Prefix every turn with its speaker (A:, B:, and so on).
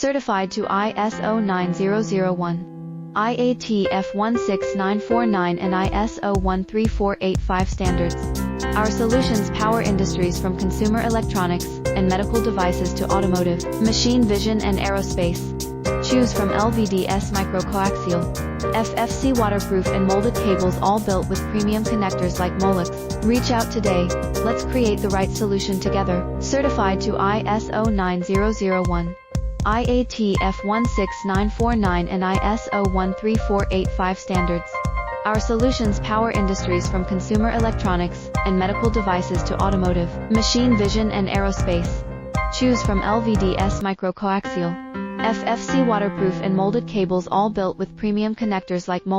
A: Certified to ISO 9001, IATF 16949 and ISO 13485 standards. Our solutions power industries from consumer electronics and medical devices to automotive, machine vision and aerospace. Choose from LVDS microcoaxial, FFC waterproof and molded cables, all built with premium connectors like Molex. Reach out today. Let's create the right solution together. Certified to ISO 9001, IATF 16949 and ISO 13485 standards. Our solutions power industries from consumer electronics and medical devices to automotive, machine vision and aerospace. Choose from LVDS microcoaxial, FFC waterproof and molded cables, all built with premium connectors like Molex.